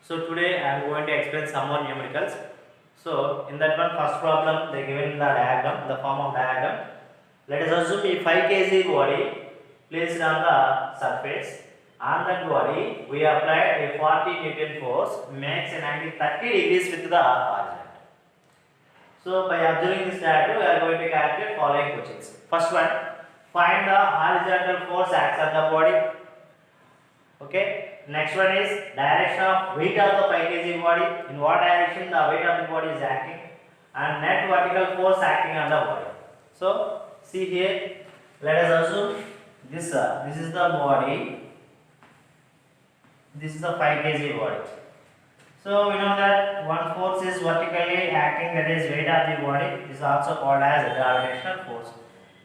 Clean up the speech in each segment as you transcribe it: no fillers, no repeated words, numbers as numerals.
So today I am going to explain some more numericals. So in that one first problem they given the diagram, the form of diagram. Let us assume a 5 kg body placed on the surface. On that body we apply a 40 Newton force makes an angle 30 degrees with the horizon. So by observing this diagram we are going to calculate following questions. First one, find the horizontal force acts on the body. Okay. Next one is direction of weight of the 5 kg body. In what direction the weight of the body is acting, and net vertical force acting on the body. So see here. Let us assume this is the body. This is the 5 kg body. So we know that one force is vertically acting, that is weight of the body. This is also called as gravitational force.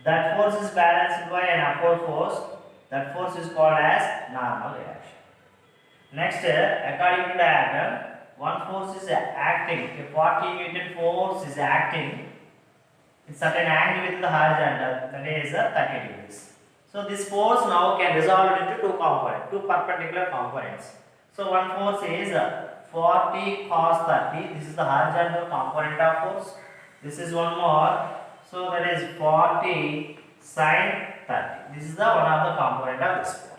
That force is balanced by an upward force. That force is called as normal reaction. Next, according to diagram, one force is acting, a 40 Newton force is acting in certain angle with the horizontal, that is 30 degrees. So this force now can resolve into two components, two perpendicular components. So one force is 40 cos 30, this is the horizontal component of force. This is one more, so that is 40 sin 30. This is the one of the component of this force.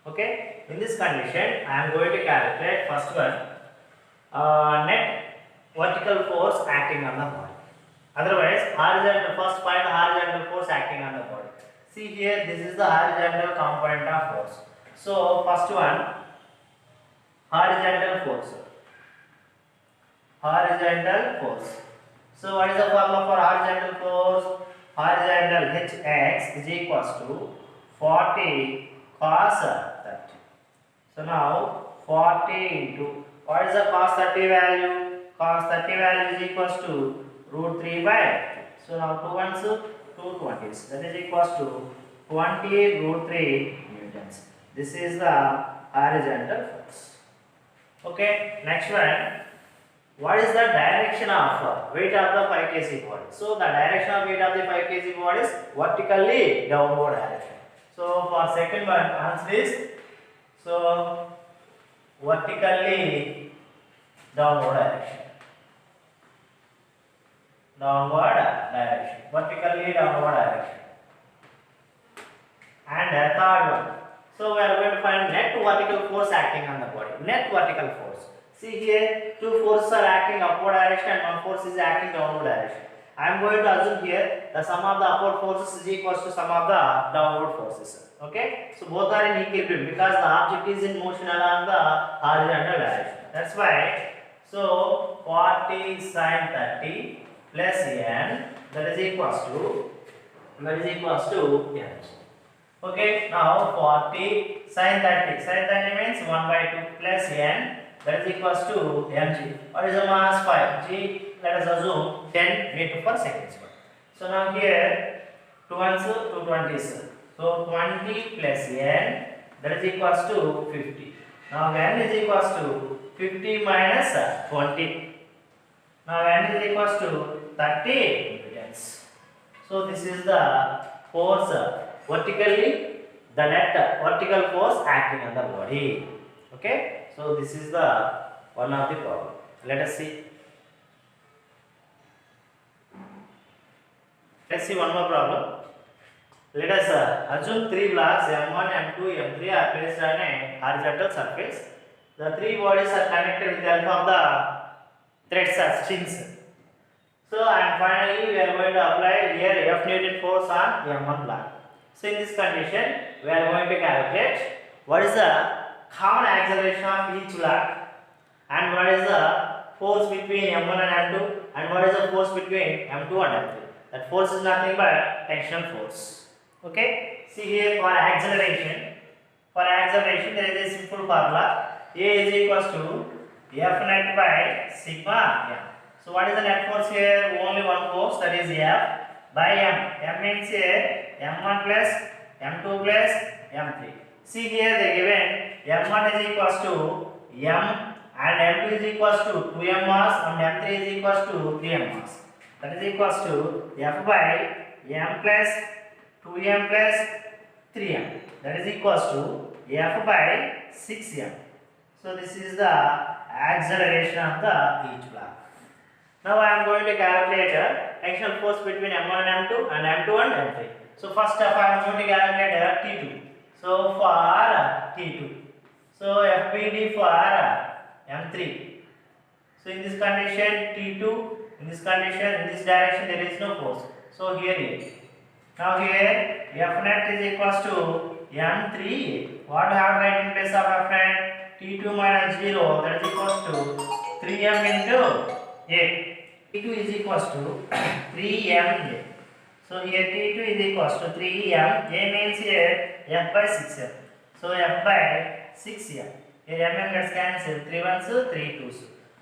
Okay, in this condition I am going to calculate first one, net vertical force acting on the body. Otherwise horizontal, first find the horizontal force acting on the body. See here, this is the horizontal component of force. So first one, horizontal force. Horizontal force. So what is the formula for horizontal force? Horizontal Hx is equals to 40 cos 30. So now 40 into, what is the cos 30 value? Cos 30 value is equals to root 3 by 2. So now 2 ones, 2 20s. That is equals to 20 root 3 newtons. This is the horizontal force. Okay, next one. What is the direction of weight of the 5 kg body? So the direction of weight of the 5 kg body is vertically downward direction. So for second one, answer is so vertically downward direction. Downward direction. Vertically downward direction. And a third one. So we are going to find net vertical force acting on the body. Net vertical force. See here, two forces are acting upward direction and one force is acting downward direction. I am going to assume here the sum of the upward forces is equals to sum of the downward forces. Okay, so both are in equilibrium because the object is in motion along the horizontal direction. That's why. So 40 sin 30 plus n, that is equals to n. Okay, now 40 sin 30. Sin 30 means 1 by 2 plus n. That is equals to mg. What is the mass? 5. G, let us assume 10 meter per second square. So now here 2 ones, 2 20s. So 20 plus n, that is equals to 50. Now n is equals to 50 minus 20. Now n is equals to 30 newtons. So this is the force vertically, the net vertical force acting on the body. Okay. So this is the one of the problem. Let us see. Let's see one more problem. Let us assume three blocks M1, M2, M3 are placed on a horizontal surface. The three bodies are connected with the help of the threads or strings. So and finally we are going to apply here F Newton force on M1 block. So in this condition we are going to calculate what is the common acceleration of each block and what is the force between M1 and M2 and what is the force between M2 and M3. That force is nothing but tensional force. Okay, see here for acceleration there is a simple formula. A is equals to F net by sigma m. So what is the net force here? Only one force, that is F by m. M means here M1 plus M2 plus M3. See here they given M1 is equals to M and M2 is equals to 2m mass and M3 is equals to 3m mass. That is equals to F by M plus 2m plus 3m. That is equals to F by 6m. So this is the acceleration of the each block. Now I am going to calculate axial force between M1 and M2 and M2 and M3. So first up I am going to calculate T2. So for T2. So FBD for M3. So in this condition T2, in this condition, in this direction there is no force. So here is. Now here F net is equals to M3. What do I have to write in place of F net? T2 minus 0, that is equals to 3M into A. T2 is equals to 3M. So here T2 is equals to 3M. A means here F by 6M. So F by 6M. Here M gets cancelled. 3 ones, 3 twos.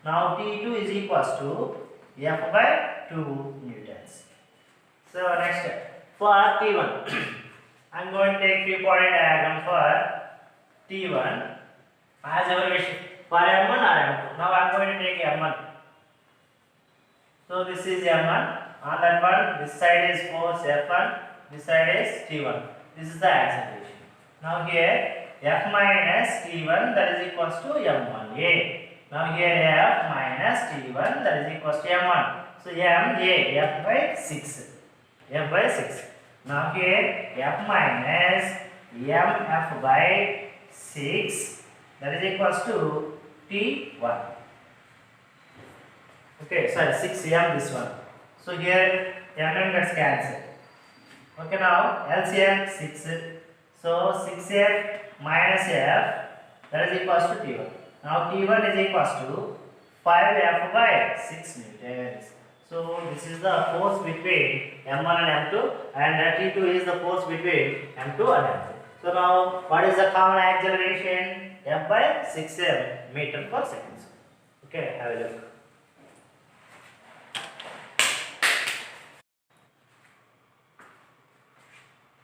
Now T2 is equals to F by 2 newtons. So next step. For T1, I am going to take three-point diagram for T1 as our wish for M1 or M2. Now I am going to take M1. So this is M1. On that one, this side is force F1, this side is T1. This is the acceleration. Now here F minus T1, that is equals to M1A. Now here F minus T1, that is equals to M1. So MA, F by 6. F by 6. Now here F minus MF by 6, that is equals to T1. Okay, sorry, 6M this one. So here M gets cancelled. Okay, now LCM 6. So 6F minus F, that is equals to T1. Now T1 is equals to 5F by 6 newtons. So this is the force between M1 and M2, and T2 is the force between M2 and M3. So now what is the common acceleration? F by 6M meter per second. Okay, have a look.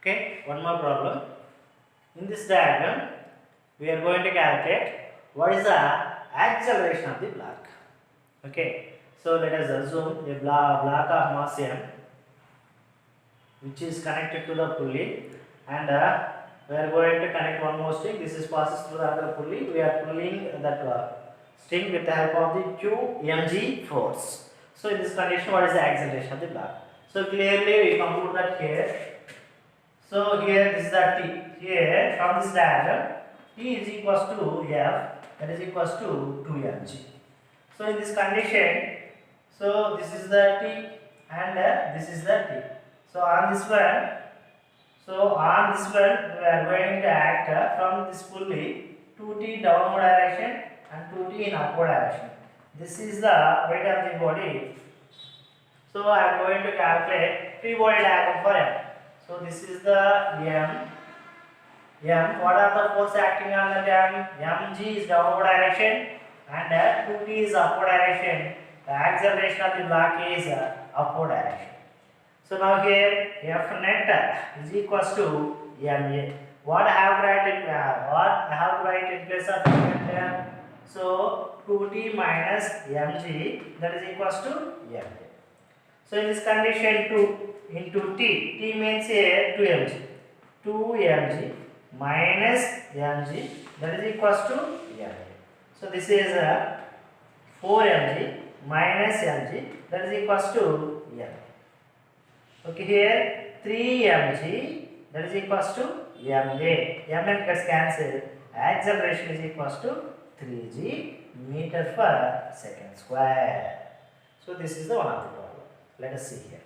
Okay, one more problem. In this diagram, we are going to calculate what is the acceleration of the block. Okay, so let us assume a block of mass M which is connected to the pulley, and we are going to connect one more string. This is passes through the other pulley. We are pulling that string with the help of the QMG force. So in this condition, what is the acceleration of the block? So clearly we conclude that here. So here this is the T. Here from this diagram, T is equals to F, that is equals to 2mg. So in this condition, so this is the T and this is the T. So on this one, we are going to act from this pulley 2T downward direction and 2T in upward direction. This is the weight of the body. So I am going to calculate free body diagram for M. So this is the M. What are the force acting on the M? Mg is downward direction and 2T is upward direction. The acceleration of the block is upward direction. So now here F net is equals to Ma. What I have to write in place of F net? So 2T minus Mg, that is equals to Ma. So in this condition 2 into T means here 2mg. 2mg minus mg, that is equals to ma. So this is 4mg minus mg, that is equals to ma. Okay, here 3mg, that is equals to ma. Ma gets cancelled. Acceleration is equals to 3g meter per second square. So this is the one of the problem. Let us see here.